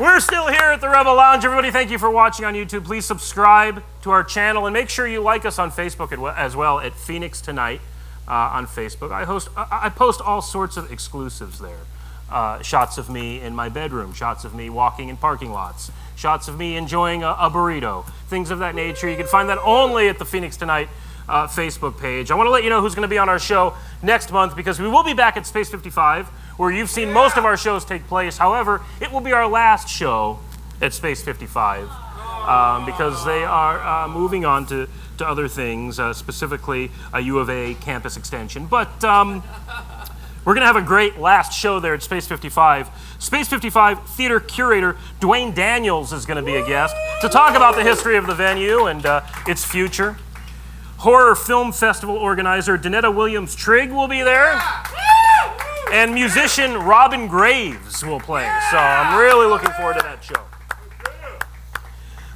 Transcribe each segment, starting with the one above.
We're still here at the Rebel Lounge. Everybody, thank you for watching on YouTube. Please subscribe to our channel and make sure you like us on Facebook as well at Phoenix Tonight on Facebook. I post all sorts of exclusives there. Shots of me in my bedroom, shots of me walking in parking lots, shots of me enjoying a burrito, things of that nature. You can find that only at the Phoenix Tonight Facebook page. I want to let you know who's going to be on our show next month because we will be back at Space 55, where you've seen most of our shows take place. However, it will be our last show at Space 55 because they are moving on to other things, specifically a U of A campus extension. But we're going to have a great last show there at Space 55. Space 55 theater curator Dwayne Daniels is going to be a guest to talk about the history of the venue and its future. Horror Film Festival organizer Danetta Williams-Trigg will be there. And musician Robin Graves will play. So I'm really looking forward to that show.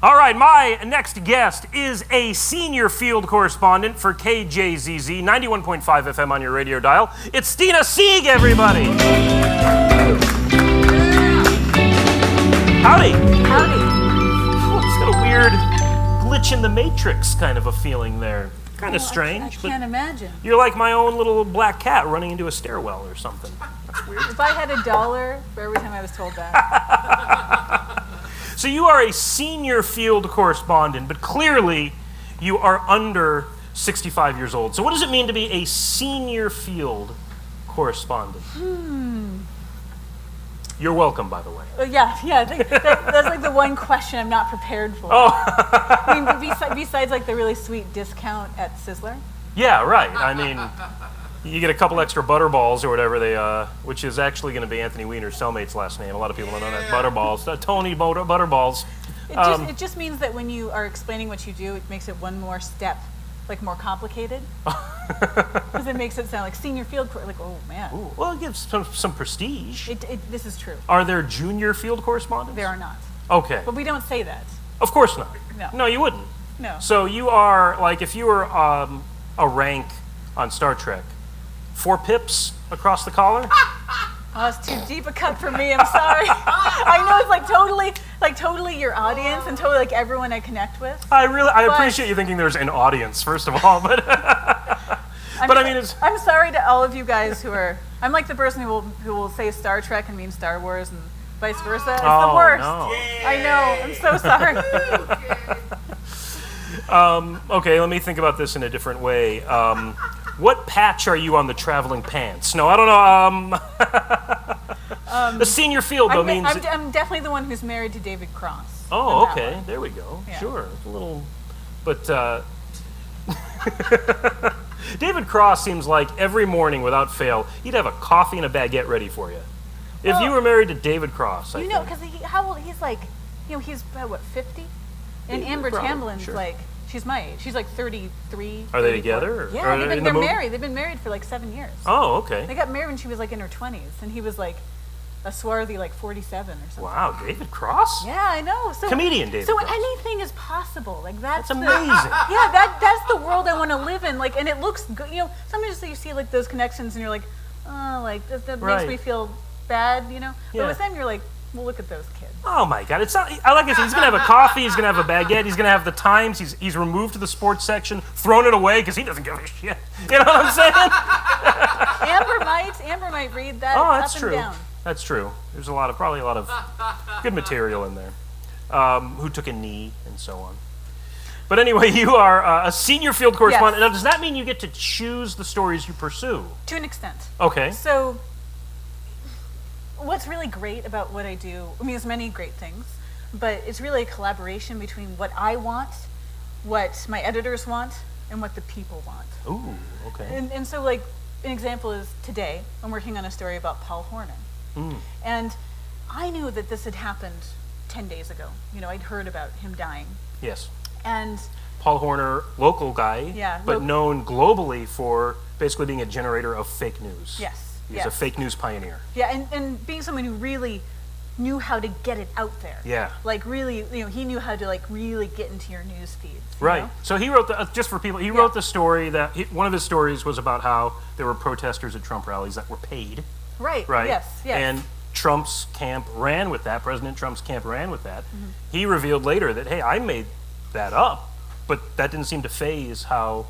All right, my next guest is a senior field correspondent for KJZZ, 91.5 FM on your radio dial. It's Stina Sieg, everybody. Howdy. Howdy. Oh, it's got a weird glitch in the Matrix kind of a feeling there. Kind of strange. I can't imagine. You're like my own little black cat running into a stairwell or something. That's weird. If I had $1 for every time I was told that. So you are a senior field correspondent, but clearly you are under 65 years old. So what does it mean to be a senior field correspondent? You're welcome, by the way. Yeah, I think that's like the one question I'm not prepared for. Oh. I mean, besides like the really sweet discount at Sizzler. Yeah, right. I mean, you get a couple extra Butterballs or whatever which is actually going to be Anthony Weiner's cellmate's last name. A lot of people don't know that. Butterballs. Tony Butterballs. It just means that when you are explaining what you do, it makes it one more step, like more complicated. Because it makes it sound like senior field, like, oh man. Ooh, well, it gives some prestige. This is true. Are there junior field correspondents? There are not. Okay. But we don't say that. Of course not. No. No, you wouldn't. No. So you are, like, if you were a rank on Star Trek, 4 pips across the collar? Oh, it's too deep a cut for me. I'm sorry. I know it's like totally your audience and totally like everyone I connect with. I appreciate you thinking there's an audience, first of all, but I'm sorry to all of you guys who are. I'm like the person who will say Star Trek and mean Star Wars and vice versa. It's the worst. No. I know. I'm so sorry. Okay, let me think about this in a different way. What patch are you on the traveling pants? No, I don't know. The senior field, though, means... I'm definitely the one who's married to David Cross. Oh, okay. There we go. Yeah. Sure. A little... But, David Cross seems like every morning, without fail, he'd have a coffee and a baguette ready for you. If you were married to David Cross, I think. because how old? He's like, he's what, 50? And Amber Tamblin's like... She's my age. She's like 33. Are they together? Yeah, they're married. They've been married for like 7 years. Oh, okay. They got married when she was like in her 20s, and he was like a swarthy like 47 or something. Wow, David Cross? Yeah, I know. So, comedian David So Cross. Anything is possible. Like that's amazing. Yeah, that's the world I want to live in. Like, and it looks good. Sometimes you see like those connections, and you're like, oh, like that makes me feel bad. Yeah. But with them, you're like, well, look at those kids. Oh my God! It's not. I like I said, he's gonna have a coffee. He's gonna have a baguette. He's gonna have the Times. He's removed to the sports section, thrown it away because he doesn't give a shit. You know what I'm saying? Amber might read that. Oh, that's up true. And down. That's true. There's probably a lot of good material in there. Who took a knee and so on. But anyway, you are a senior field correspondent. Yes. Now, does that mean you get to choose the stories you pursue? To an extent. Okay. So, what's really great about what I do, there's many great things, but it's really a collaboration between what I want, what my editors want, and what the people want. Ooh, okay. And so, like, an example is today, I'm working on a story about Paul Horner. And I knew that this had happened 10 days ago. I'd heard about him dying. Yes. And Paul Horner, local guy, but known globally for basically being a generator of fake news. Yes. He's a fake news pioneer. Yeah, and being someone who really knew how to get it out there. Yeah. Like really, he knew how to like really get into your news feeds. Right. So he wrote just for people, he wrote the story one of his stories was about how there were protesters at Trump rallies that were paid. Right. Right. Yes. And Trump's camp ran with that, President Trump's camp ran with that. He revealed later that, hey, I made that up, but that didn't seem to faze how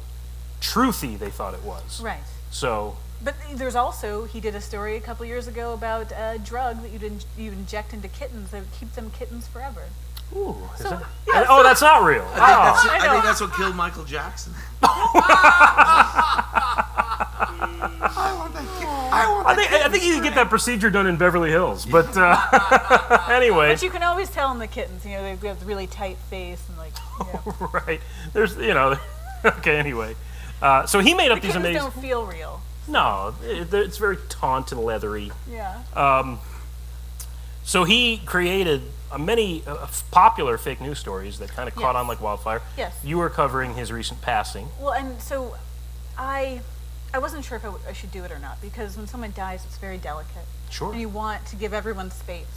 truthy they thought it was. Right. So. But there's also, he did a story a couple years ago about a drug that you inject into kittens that would keep them kittens forever. Ooh, So, that, yeah, oh, that's not real. I Oh. think that's what killed Michael Jackson. I think you can get that procedure done in Beverly Hills, but anyway. But you can always tell in the kittens, they have a really tight face and Right. There's, okay, anyway. So he made up the these kittens amazing. don't feel real. No, it's very taunt and leathery. Yeah. So he created many popular fake news stories that kind of caught Yes. on like wildfire. Yes. You were covering his recent passing. Well, and so I wasn't sure if I should do it or not, because when someone dies, it's very delicate. Sure. And you want to give everyone space,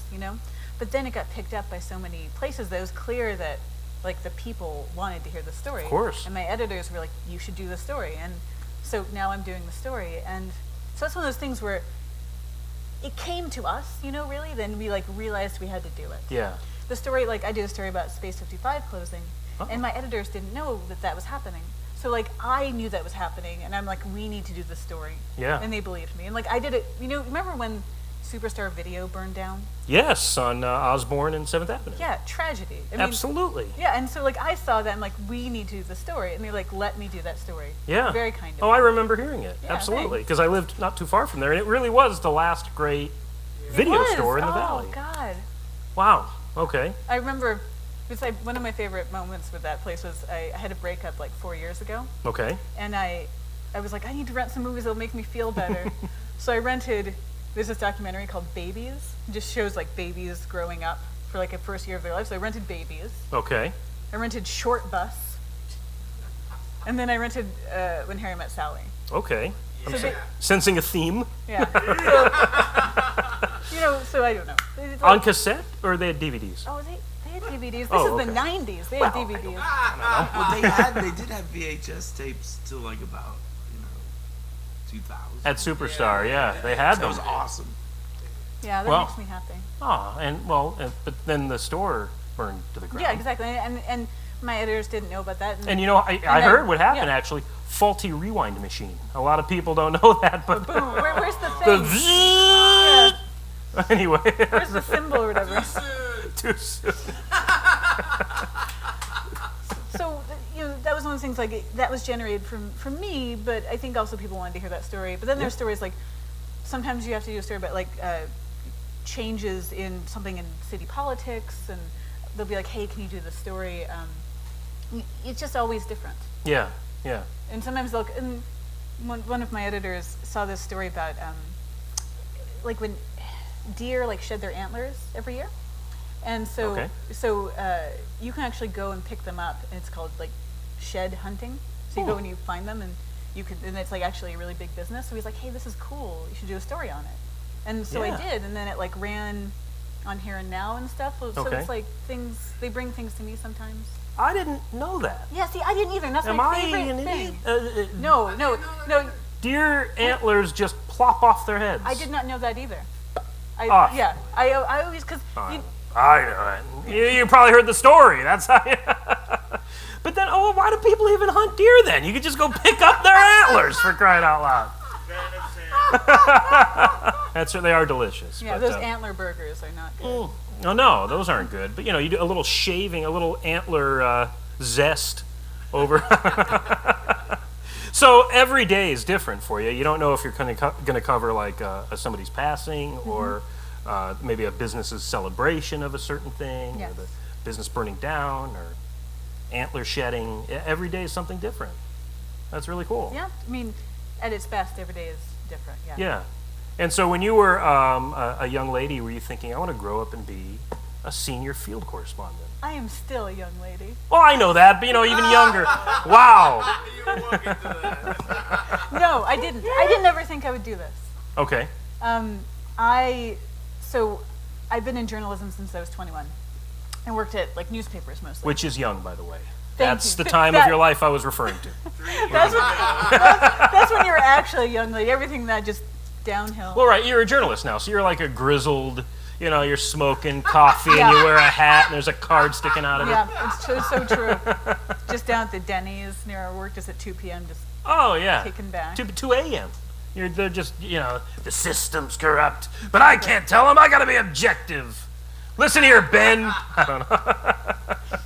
But then it got picked up by so many places that it was clear that, like, the people wanted to hear the story. Of course. And my editors were like, you should do the story. And so now I'm doing the story. And so that's one of those things where it came to us, really, then we, realized we had to do it. Yeah. The story, I did a story about Space 55 closing, and my editors didn't know that was happening. So, I knew that was happening, and I'm like, we need to do this story. Yeah. And they believed me. And, I did it, remember when Superstar Video burned down? Yes, on Osborne and 7th Avenue. Yeah, tragedy. I mean, Absolutely. yeah, and so, I saw that, I'm like, we need to do the story. And they let me do that story. Yeah. Very kind of Oh, I remember hearing it. Yeah, Absolutely. Because I lived not too far from there, and it really was the last great video store in the valley. Oh, God. Wow. Okay. I remember, it's one of my favorite moments with that place was I had a breakup 4 years ago. Okay. And I was like, I need to rent some movies that'll make me feel better. So I rented, there's this documentary called Babies. It just shows babies growing up for a first year of their life. So I rented Babies. Okay. I rented Short Bus. And then I rented When Harry Met Sally. Okay. I'm So sensing a theme. Yeah. So I don't know. On cassette, or they had DVDs? Oh, they had DVDs. This Oh, is the okay. 90s. They had DVDs. Well, they did have VHS tapes till about 2000. At Superstar, yeah. They had That them. was awesome. Yeah, that Well- makes me happy. Oh, but then the store burned to the ground. Yeah, exactly. And my editors didn't know about that. And I then- heard what happened yeah. actually. Faulty rewind machine. A lot of people don't know that, but Boom. Where's the the thing? Yeah. anyway. Where's the symbol or whatever? Too soon. So, that was one of the things, that was generated from me, but I think also people wanted to hear that story. But then there's stories sometimes you have to do a story about, changes in something in city politics, and they'll be like, hey, can you do this story? It's just always different. Yeah, yeah. And sometimes and one of my editors saw this story about, when deer, shed their antlers every year. And so, Okay. You can actually go and pick them up, and it's called shed hunting. So you go and you find them, and and it's actually a really big business. So he's like, hey, this is cool. You should do a story on it. And so Yeah. I did, and then it ran on Here and Now and stuff. So Okay. it's they bring things to me sometimes. I didn't know that. Yeah, see, I didn't either. And that's Am my I favorite an thing. idiot? No. Deer antlers just plop off their heads. I did not know that either. I always, because I know it. You probably heard the story. That's how you... But then, why do people even hunt deer then? You could just go pick up their antlers, for crying out loud. They are delicious. yeah, but, those antler burgers are not good. Oh, no, those aren't good. But, you do a little shaving, a little antler zest over... So every day is different for you. You don't know if you're going to cover somebody's passing or maybe a business's celebration of a certain thing, Yes. or the business burning down, or antler shedding. Every day is something different. That's really cool. Yeah, I mean, at its best, every day is different. Yeah. Yeah. And so when you were a young lady, were you thinking, I want to grow up and be a senior field correspondent? I am still a young lady. Well, I know that, but even younger. Wow. No, I didn't. I didn't ever think I would do this. Okay. I've been in journalism since I was 21. I worked at newspapers mostly. Which is young, by the way. Thank That's you. the time of your life I was referring to. That's when you're actually a young lady. Everything that just downhill. Well, right, you're a journalist now, so you're like a grizzled, you're smoking coffee and Yeah. you wear a hat and there's a card sticking out of it. Yeah, it's so true. Just down at the Denny's near our work, just at 2 p.m., just Oh, yeah. kicking back. 2 a.m. They're just, the system's corrupt, but I can't tell them. I got to be objective. Listen here, Ben. I don't know.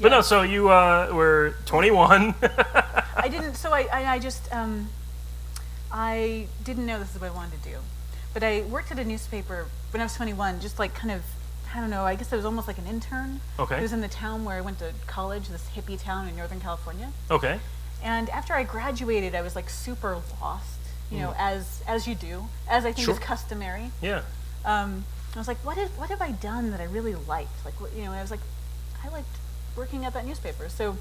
But no, so you were 21. I didn't, so I just, I didn't know this is what I wanted to do. But I worked at a newspaper when I was 21, just like kind of, I don't know, I guess I was almost like an intern. Okay. It was in the town where I went to college, this hippie town in Northern California. Okay. And after I graduated, I was like super lost, as you do, as I think Sure. is customary. Yeah. I was like, what have I done that I really liked? Like, I was like, I liked working at that newspaper. So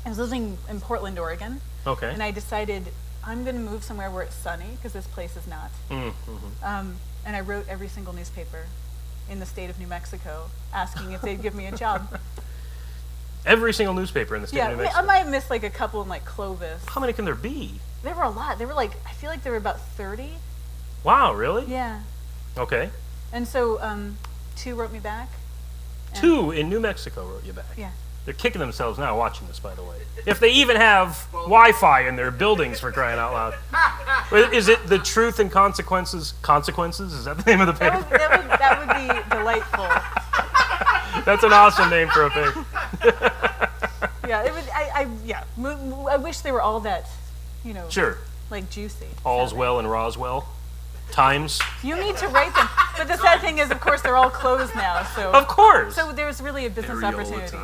I was living in Portland, Oregon. Okay. And I decided I'm going to move somewhere where it's sunny, because this place is not. Mm-hmm. And I wrote every single newspaper in the state of New Mexico asking if they'd give me a job. Every single newspaper in the state Yeah, of New I Mexico. might have missed like a couple in like Clovis. How many can there be? There were a lot. There were like, I feel like there were about 30. Wow, really? Yeah. Okay. And so 2 wrote me back. And- 2 in New Mexico wrote you back. Yeah. They're kicking themselves now watching this, by the way. If they even have Wi-Fi in their buildings, for crying out loud. Is it The Truth and Consequences? Consequences? Is that the name of the paper? That would be delightful. That's an awesome name for a paper. Yeah, it would. I wish they were all that, Sure. like juicy. All's well in Roswell. Times. You need to write them. But the sad thing is, of course, they're all closed now. So. Of course. So there's really a business opportunity.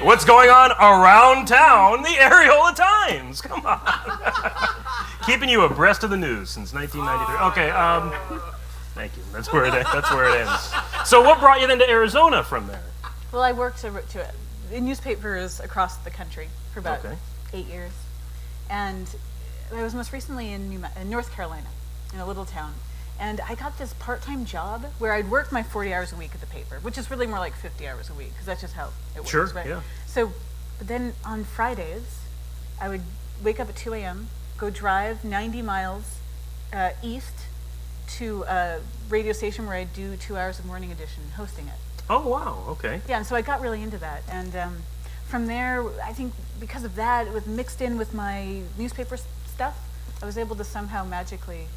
What's going on around town? The Areola Times. Come on. Keeping you abreast of the news since 1993. Okay. Thank you. That's where it ends. So what brought you then to Arizona from there? Well, I worked in newspapers across the country for about Okay. 8 years, and I was most recently in North Carolina, in a little town, and I got this part-time job where I'd worked my 40 hours a week at the paper, which is really more like 50 hours a week, because that's just how it works, Sure, right? yeah. So, but then on Fridays, I would wake up at 2 a.m., go drive 90 miles east to a radio station where I'd do 2 hours of morning edition, hosting it. Oh, wow. Okay. Yeah, and so I got really into that, and from there, I think because of that, it was mixed in with my newspaper stuff, I was able to somehow magically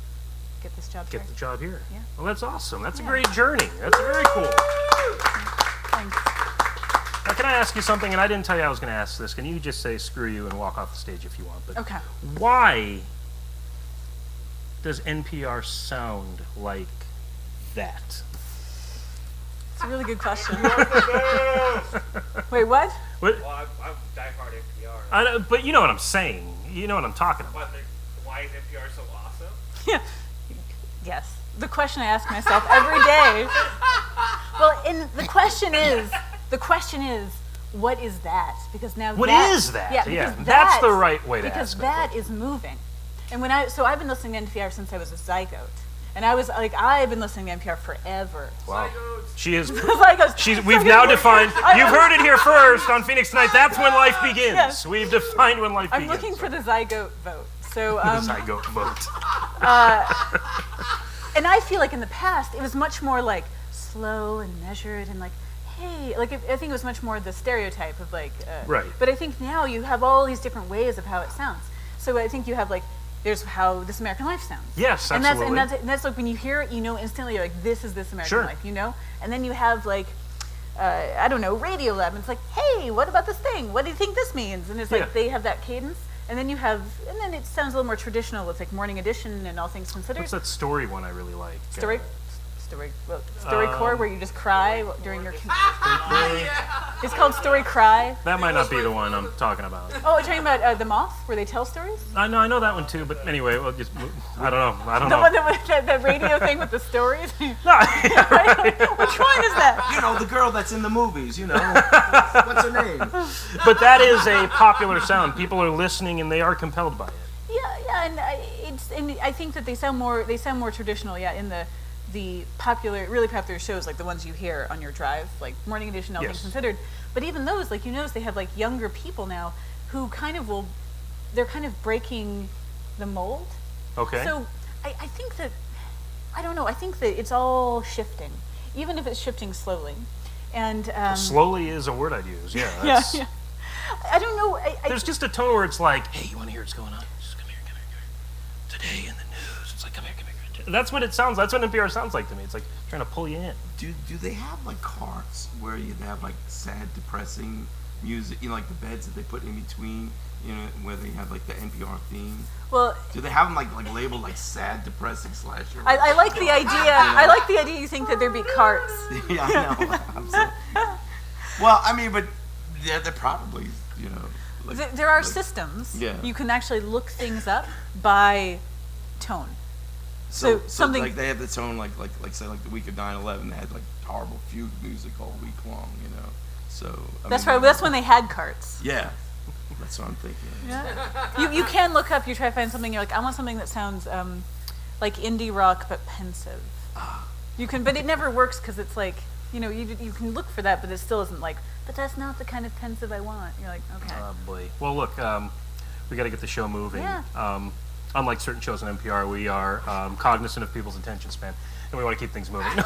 get this job here. Get the job here. Yeah. Well, that's awesome. That's a Yeah. great journey. That's very cool. Thanks. Now, can I ask you something? And I didn't tell you I was going to ask this. Can you just say screw you and walk off the stage if you want? But Okay. why does NPR sound like that? It's a really good question. Wait, what? What? Well, I'm diehard NPR. I know, but you know what I'm saying. You know what I'm talking about. Why is NPR so awesome? Yeah. Yes. The question I ask myself every day. Well, and the question is, what is that? Because now What that, is that? Yeah, Yeah, because that's the right way to because ask that that question. is moving. And I've been listening to NPR since I was a zygote. And I've been listening to NPR forever. Wow. She is. Zygos. We've now defined. You've heard it here first on Phoenix Tonight. That's when life begins. Yes. We've defined when life I'm begins. looking for the zygote vote. So, the zygote vote. and I feel like in the past it was much more like slow and measured and like, hey, like I think it was much more the stereotype of like. Right. But I think now you have all these different ways of how it sounds. So I think you have like. There's how This American Life sounds. Yes, and absolutely. And that's like when you hear it, you know instantly, you're like, this is This American Sure. Life, you know? And then you have like, I don't know, Radio Lab, and it's like, hey, what about this thing? What do you think this means? And it's like, Yeah. they have that cadence. And then then it sounds a little more traditional with like Morning Edition and All Things Considered. What's that story one I really like? StoryCorps, where you just cry during your. It's called Story Cry. That might not be the one I'm talking about. Oh, you're talking about The Moth, where they tell stories? I know that one too, but anyway, well, just I don't know. The one that radio thing with the stories? No, yeah, right. Which one is that? You know, the girl that's in the movies, you know. What's her name? But that is a popular sound. People are listening and they are compelled by it. Yeah, and I think that they sound more traditional. Yeah, in the really popular shows like the ones you hear on your drive, like Morning Edition, All Yes. Things Considered. But even those, like you notice, they have like younger people now who they're kind of breaking the mold. Okay. So I think that, I don't know, I think that it's all shifting, even if it's shifting slowly. And Slowly is a word I'd use. Yeah. yeah, That's, yeah. I don't know. There's just a tone where it's like, hey, you want to hear what's going on? Just come here, come here, come here. Today in the news. It's like, come here, come here, come here. That's what it sounds. That's what NPR sounds like to me. It's like trying to pull you in. Do they have like carts where they have like sad, depressing music? You know, like the beds that they put in between. You know, where they have like the NPR theme. Well, Do they have them like labeled like sad, depressing slasher? I like the idea. I like the idea. You think that there'd be carts. Yeah, I know. I'm sorry. Well, I mean, but they're probably, you know. Like, There are like- systems. Yeah. You can actually look things up by tone. So something- like they have the tone like say like the week of 9/11, they had like horrible fugue music all week long, you know. So That's right. That's when they had carts. Yeah, that's what I'm thinking. Yeah. You can look up. You try to find something. You're like, I want something that sounds like indie rock but pensive. You can, but it never works because it's like, you know, you can look for that, but it still isn't like. But that's not the kind of pensive I want. You're like, okay. Oh boy. Well, look, we got to get the show moving. Yeah. Unlike certain shows on NPR, we are cognizant of people's attention span, and we want to keep things moving. No,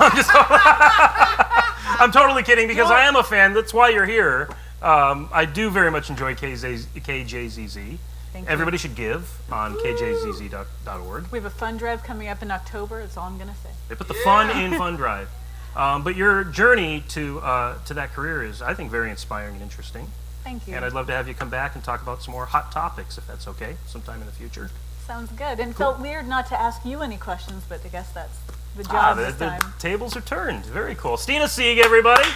I'm totally kidding because I am a fan. That's why you're here. I do very much enjoy KJZZ. Thank you. Everybody should give on kjzz.org. We have a fund drive coming up in October. That's all I'm gonna say. They put the fun in Fund Drive. But your journey to that career is, I think, very inspiring and interesting. Thank you. And I'd love to have you come back and talk about some more hot topics, if that's okay, sometime in the future. Sounds good. And felt weird not to ask you any questions, but I guess that's the job this The time. tables are turned. Very cool. Stina Sieg, everybody.